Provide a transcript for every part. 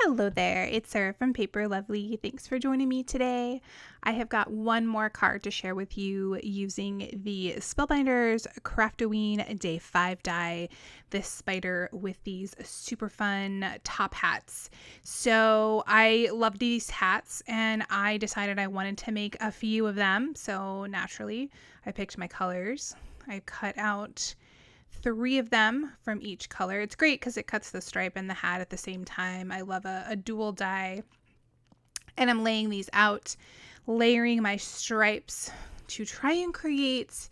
Hello there, it's Sarah from Paper Lovely. Thanks for joining me today. I have got one more card to share with you using the Spellbinders Craftoween Day 5 die, this spider with these super fun top hats. So I love these hats and I decided I wanted to make a few of them. So naturally, I picked my colors. I cut out 3 of them from each color. It's great because it cuts the stripe and the hat at the same time. I love a dual die. And I'm laying these out, layering my stripes to try and create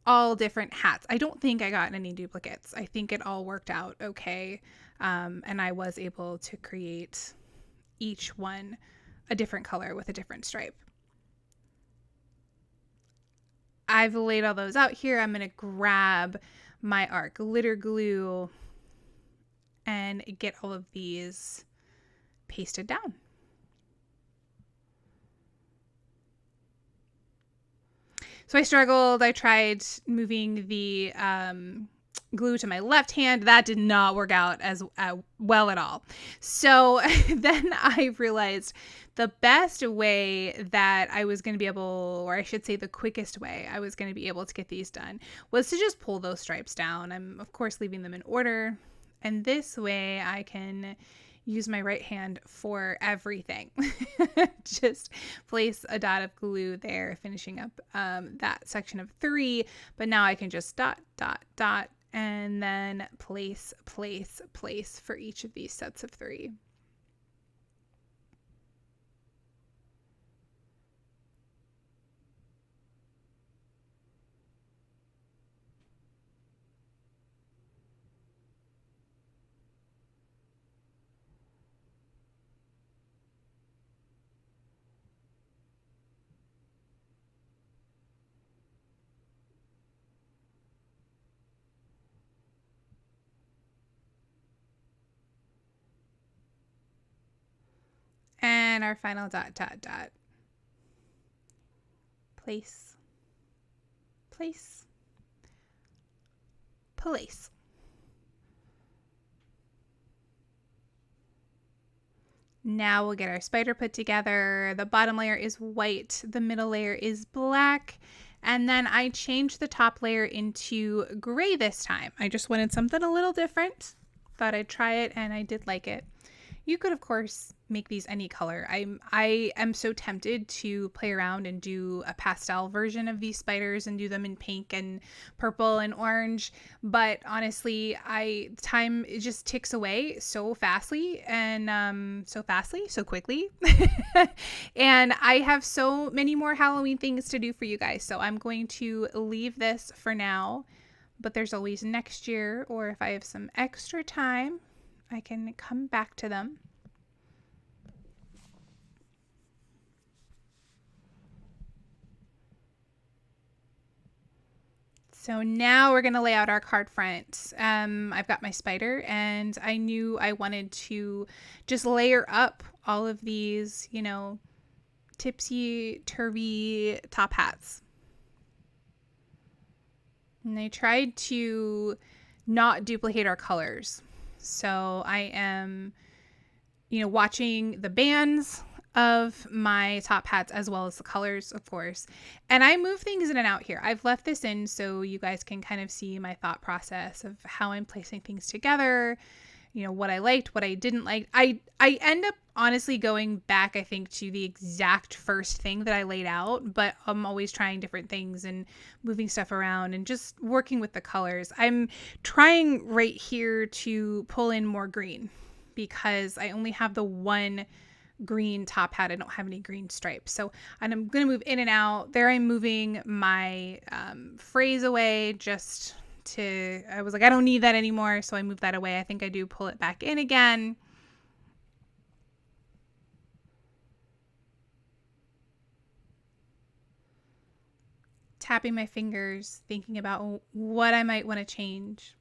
all different hats. I don't think I got any duplicates. I think it all worked out okay. And I was able to create each one a different color with a different stripe. I've laid all those out here. I'm going to grab my art glitter glue and get all of these pasted down. So I struggled. I tried moving the glue to my left hand. That did not work out as well at all. So then I realized the best way that I was going to be able, or I should say the quickest way I was going to be able to get these done, was to just pull those stripes down. I'm of course leaving them in order, and this way I can use my right hand for everything. Just place a dot of glue there, finishing up that section of 3, but now I can just dot, dot, dot, and then place, place, place for each of these sets of 3. And our final dot, dot, dot. Place, place, place. Now we'll get our spider put together. The bottom layer is white, the middle layer is black, and then I changed the top layer into gray this time. I just wanted something a little different. Thought I'd try it, and I did like it. You could, of course, make these any color. I am so tempted to play around and do a pastel version of these spiders and do them in pink and purple and orange. But honestly, time it just ticks away so fastly and so quickly. And I have so many more Halloween things to do for you guys. So I'm going to leave this for now. But there's always next year, or if I have some extra time, I can come back to them. So now we're going to lay out our card front. I've got my spider, and I knew I wanted to just layer up all of these, tipsy-turvy top hats. And I tried to not duplicate our colors. So I am, watching the bands of my top hats as well as the colors, of course. And I move things in and out here. I've left this in so you guys can kind of see my thought process of how I'm placing things together, what I liked, what I didn't like. I end up honestly going back, I think, to the exact first thing that I laid out, but I'm always trying different things and moving stuff around and just working with the colors. I'm trying right here to pull in more green because I only have the one green top hat. I don't have any green stripes. So and I'm going to move in and out. There I'm moving my phrase away just to, I was like, I don't need that anymore. So I moved that away. I think I do pull it back in again. Tapping my fingers, thinking about what I might want to change.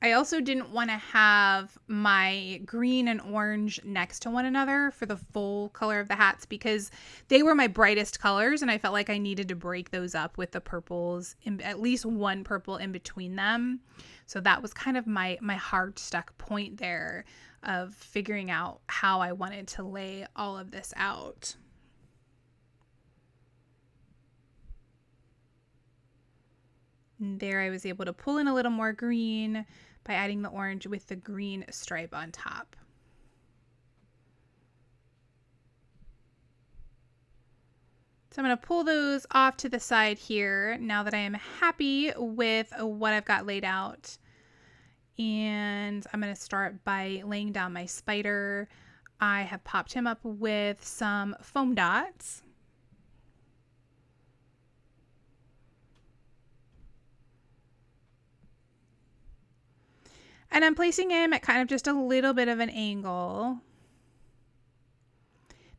I also didn't want to have my green and orange next to one another for the full color of the hats because they were my brightest colors and I felt like I needed to break those up with the purples, at least one purple in between them. So that was kind of my hard stuck point there of figuring out how I wanted to lay all of this out. And there I was able to pull in a little more green by adding the orange with the green stripe on top. So I'm going to pull those off to the side here now that I am happy with what I've got laid out. And I'm going to start by laying down my spider. I have popped him up with some foam dots. And I'm placing him at kind of just a little bit of an angle.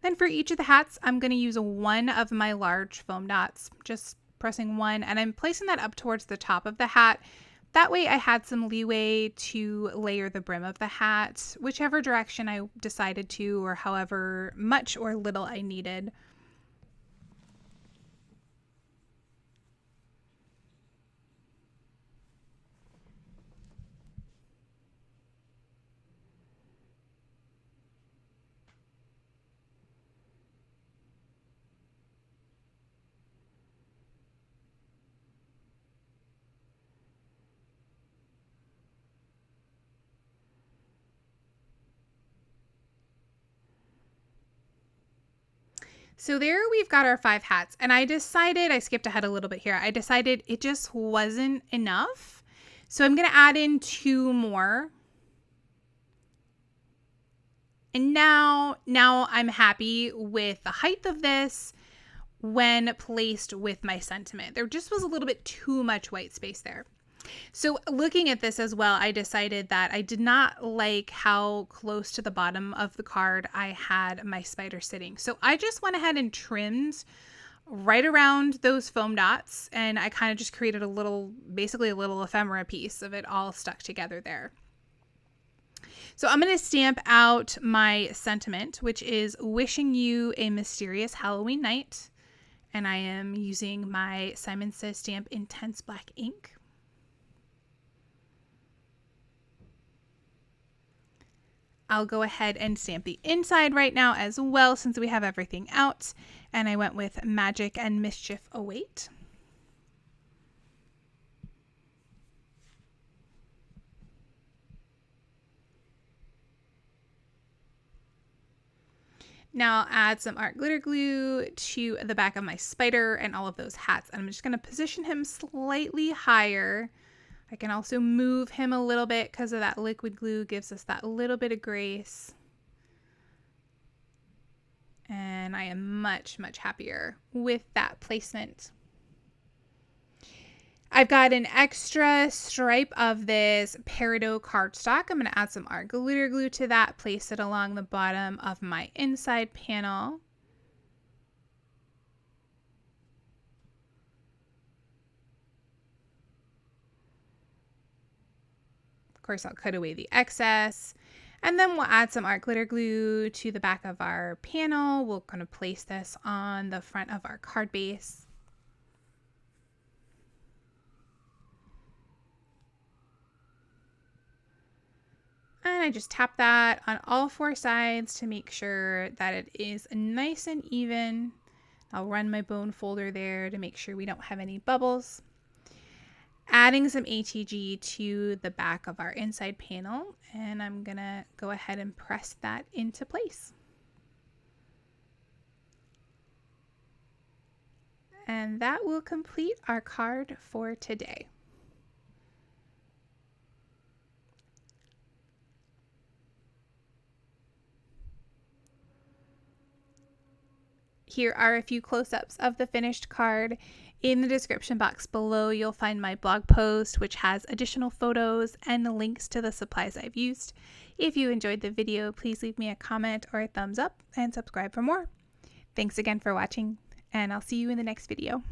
Then for each of the hats, I'm going to use one of my large foam dots, just pressing one, and I'm placing that up towards the top of the hat. That way I had some leeway to layer the brim of the hat, whichever direction I decided to, or however much or little I needed. So there we've got our 5 hats, and I skipped ahead a little bit here. I decided it just wasn't enough. So I'm going to add in 2 more. And now I'm happy with the height of this when placed with my sentiment. There just was a little bit too much white space there. So looking at this as well, I decided that I did not like how close to the bottom of the card I had my spider sitting. So I just went ahead and trimmed right around those foam dots, and I kind of just created basically a little ephemera piece of it all stuck together there. So I'm going to stamp out my sentiment, which is wishing you a mysterious Halloween night. And I am using my Simon Says Stamp Intense Black ink. I'll go ahead and stamp the inside right now as well since we have everything out. And I went with Magic and Mischief Await. Now I'll add some art glitter glue to the back of my spider and all of those hats. And I'm just going to position him slightly higher. I can also move him a little bit because of that liquid glue, gives us that little bit of grace. And I am much, much happier with that placement. I've got an extra stripe of this peridot cardstock. I'm going to add some art glitter glue to that, place it along the bottom of my inside panel. Of course, I'll cut away the excess. And then we'll add some art glitter glue to the back of our panel. We'll kind of place this on the front of our card base. And I just tap that on all 4 sides to make sure that it is nice and even. I'll run my bone folder there to make sure we don't have any bubbles. Adding some ATG to the back of our inside panel, and I'm gonna go ahead and press that into place. And that will complete our card for today. Here are a few close-ups of the finished card. In the description box below, you'll find my blog post, which has additional photos and links to the supplies I've used. If you enjoyed the video, please leave me a comment or a thumbs up and subscribe for more. Thanks again for watching, and I'll see you in the next video.